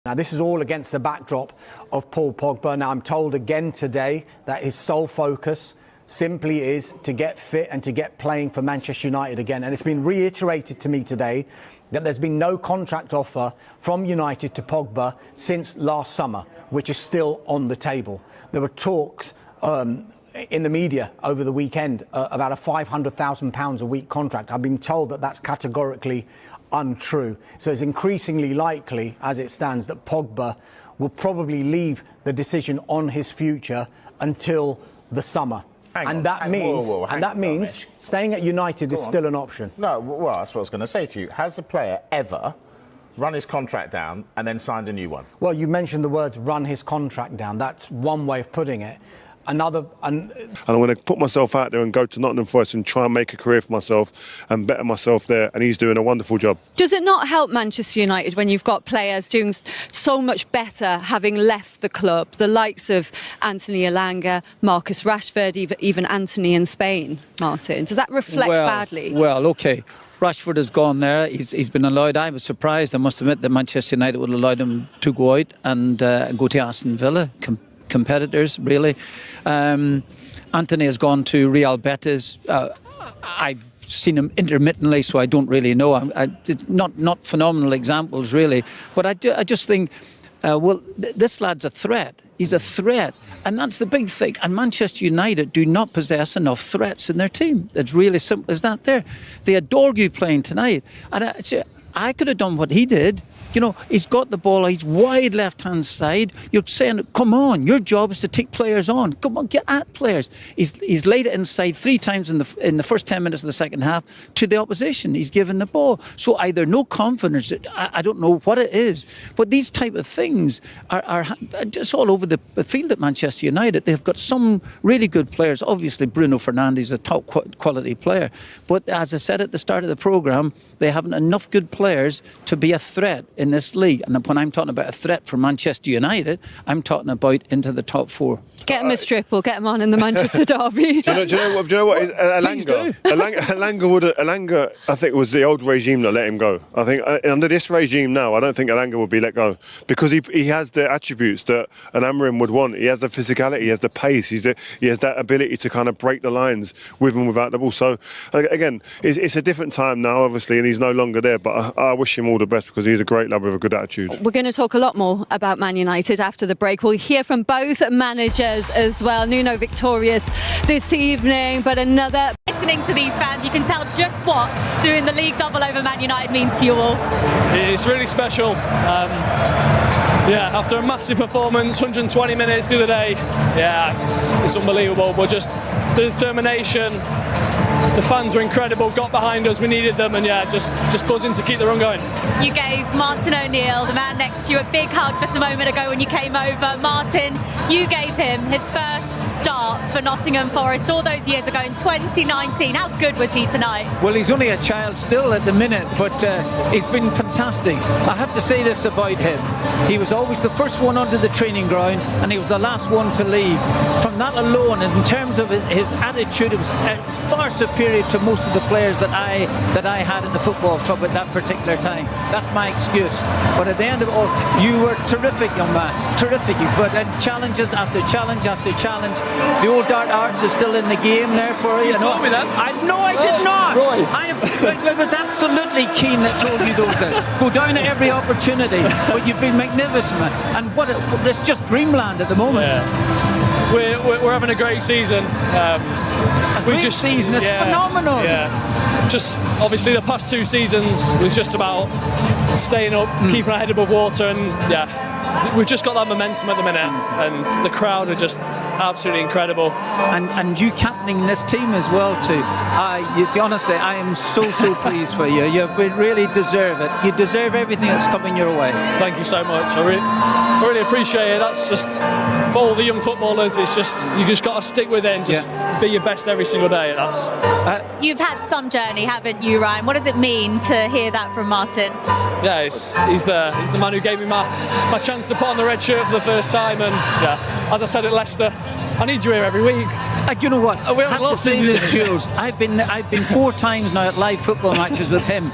Now, this is all against the backdrop of Paul Pogba. Now, I'm told again today that his sole focus simply is to get fit and to get playing for Manchester United again. And it's been reiterated to me today that there's been no contract offer from United to Pogba since last summer, which is still on the table. There were talks in the media over the weekend about a £500,000 a week contract. I've been told that that's categorically untrue. So it's increasingly likely, as it stands, that Pogba will probably leave the decision on his future until the summer. That means staying at United is still an option. No, well, that's what I was going to say to you. Has a player ever run his contract down and then signed a new one? Well, you mentioned the words run his contract down. That's one way of putting it. And I'm going to put myself out there and go to Nottingham Forest and try and make a career for myself and better myself there. And he's doing a wonderful job. Does it not help Manchester United when you've got players doing so much better having left the club? The likes of Anthony Elanga, Marcus Rashford, even Anthony in Spain, Martin. Does that reflect badly? Well, OK. Rashford has gone there. He's been allowed. I was surprised, I must admit, that Manchester United would have allowed him to go out and go to Aston Villa. Competitors, really. Anthony has gone to Real Betis. I've seen him intermittently, so I don't really know. Not phenomenal examples, really. But I just think, this lad's a threat. He's a threat. And that's the big thing. And Manchester United do not possess enough threats in their team. It's really simple as that there. They adore you playing tonight. And I could have done what he did. You know, he's got the ball, he's wide left-hand side. You're saying, come on, your job is to take players on. Come on, get at players. He's laid it inside 3 times in the first 10 minutes of the second half to the opposition. He's given the ball. So either no confidence, I don't know what it is, but these type of things are just all over the field at Manchester United. They've got some really good players. Obviously, Bruno Fernandes is a top quality player. But as I said at the start of the programme, they haven't enough good players to be a threat in this league. And when I'm talking about a threat for Manchester United, I'm talking about into the top 4. Get him a triple, get him on in the Manchester derby. Do you know what? Elanga, I think, was the old regime that let him go. I think under this regime now, I don't think Elanga will be let go because he has the attributes that an Amorim would want. He has the physicality, he has the pace, he has that ability to kind of break the lines with and without the ball. So again, it's a different time now, obviously, and he's no longer there. But I wish him all the best because he's a great lad with a good attitude. We're going to talk a lot more about Man United after the break. We'll hear from both managers as well. Nuno victorious this evening, but another... Listening to these fans, you can tell just what doing the league double over Man United means to you all. It's really special. After a massive performance, 120 minutes the other day, it's unbelievable. But just the determination, the fans were incredible, got behind us, we needed them, and just buzzing to keep the run going. You gave Martin O'Neill, the man next to you, a big hug just a moment ago when you came over. Martin, you gave him his first start for Nottingham Forest all those years ago in 2019. How good was he tonight? Well, he's only a child still at the minute, but he's been fantastic. I have to say this about him. He was always the first one onto the training ground, and he was the last one to leave. From that alone, in terms of his attitude, it was far superior to most of the players that I had in the football club at that particular time. That's my excuse. But at the end of it all, you were terrific, young man. Terrific. But challenges after challenge after challenge. The old dark arts is still in the game there for you. You told me that? No, I did not. Roy. I was absolutely keen that told you those things. Go down at every opportunity. But you've been magnificent, man. And it's just dreamland at the moment. Yeah. We're having a great season. Season is phenomenal. Yeah. Just obviously the past 2 seasons was just about staying up, keeping our head above water, and we've just got that momentum at the minute, and the crowd are just absolutely incredible. And you captaining this team as well too. Honestly, I am so pleased for you. You really deserve it. You deserve everything that's coming your way. Thank you so much. I really appreciate it. That's just for all the young footballers. It's just you just got to stick with it and just be your best every single day. You've had some journey, haven't you, Ryan? What does it mean to hear that from Martin? Yeah, he's the man who gave me my chance to put on the red shirt for the first time, and as I said at Leicester, I need you here every week. You know what? I have to say this, Jules. I've been 4 times now at live football matches with him,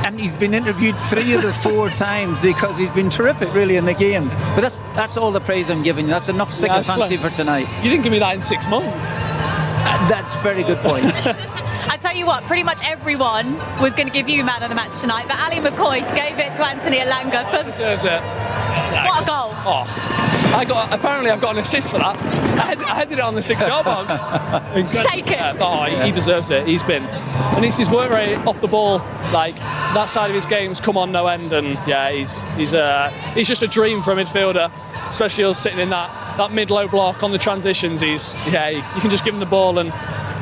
And he's been interviewed 3 of the 4 times because he's been terrific, really, in the game. But that's all the praise I'm giving you. That's enough sycophancy for tonight. You didn't give me that in 6 months. That's a very good point. I tell you what, pretty much everyone was going to give you man of the match tonight, but Ali McCoist gave it to Anthony Elanga. Deserves it. What a goal! Apparently I've got an assist for that. I headed it on the 6-yard box. Take it. He deserves it. And it's his work rate off the ball. Like, that side of his game's come on no end, and he's just a dream for a midfielder, especially us sitting in that mid-low block on the transitions. You can just give him the ball and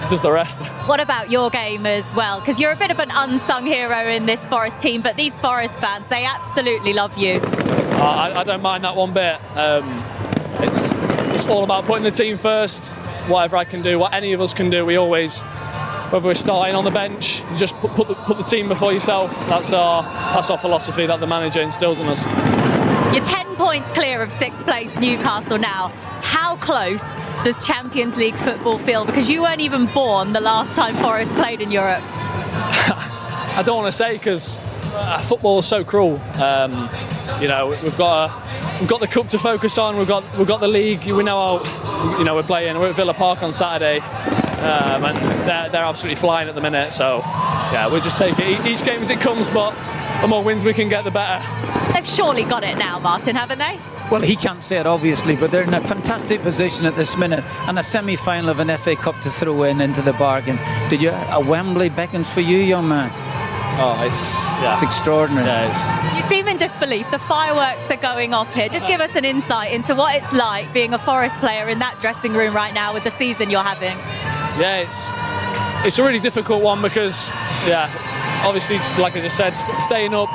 does the rest. What about your game as well? Because you're a bit of an unsung hero in this Forest team, but these Forest fans, they absolutely love you. I don't mind that one bit. It's all about putting the team first. Whatever I can do, what any of us can do, we always, whether we're starting on the bench, you just put the team before yourself. That's our philosophy that the manager instills in us. You're 10 points clear of 6th place Newcastle now. How close does Champions League football feel? Because you weren't even born the last time Forest played in Europe. I don't want to say, because football is so cruel. We've got the cup to focus on. We've got the league. We know how we're playing. We're at Villa Park on Saturday, and they're absolutely flying at the minute. So we'll just take it each game as it comes. But the more wins we can get, the better. They've surely got it now, Martin, haven't they? Well, he can't say it, obviously, but they're in a fantastic position at this minute, and a semi-final of an FA Cup to throw into the bargain. Did you a Wembley beckons for you, young man? Oh, it's extraordinary. Yeah, You seem in disbelief. The fireworks are going off here. Just give us an insight into what it's like being a Forest player in that dressing room right now with the season you're having. Yeah, it's a really difficult one because, obviously, like I just said, staying up,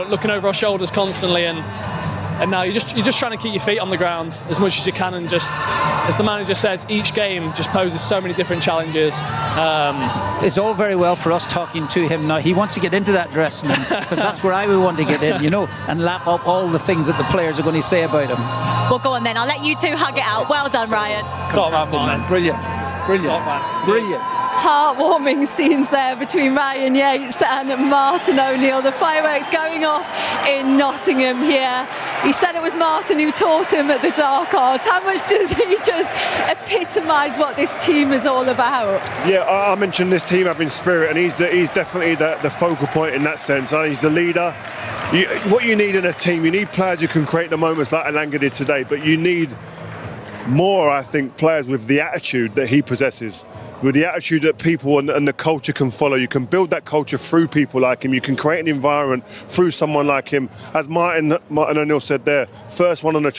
looking over our shoulders constantly, and now you're just trying to keep your feet on the ground as much as you can, and just, as the manager says, each game just poses so many different challenges. It's all very well for us talking to him now. He wants to get into that dressing room because that's where I would want to get in, and lap up all the things that the players are going to say about him. Well, go on then. I'll let you two hug it out. Well done, Ryan. Fantastic, man. Brilliant. Heartwarming scenes there between Ryan Yates and Martin O'Neill. The fireworks going off in Nottingham here. He said it was Martin who taught him at the dark arts. How much does he just epitomise what this team is all about? Yeah, I mentioned this team having spirit, and he's definitely the focal point in that sense. He's the leader. What you need in a team, you need players who can create the moments like Elanga did today, but you need more, I think, players with the attitude that he possesses, with the attitude that people and the culture can follow. You can build that culture through people like him. You can create an environment through someone like him. As Martin O'Neill said there, first one on the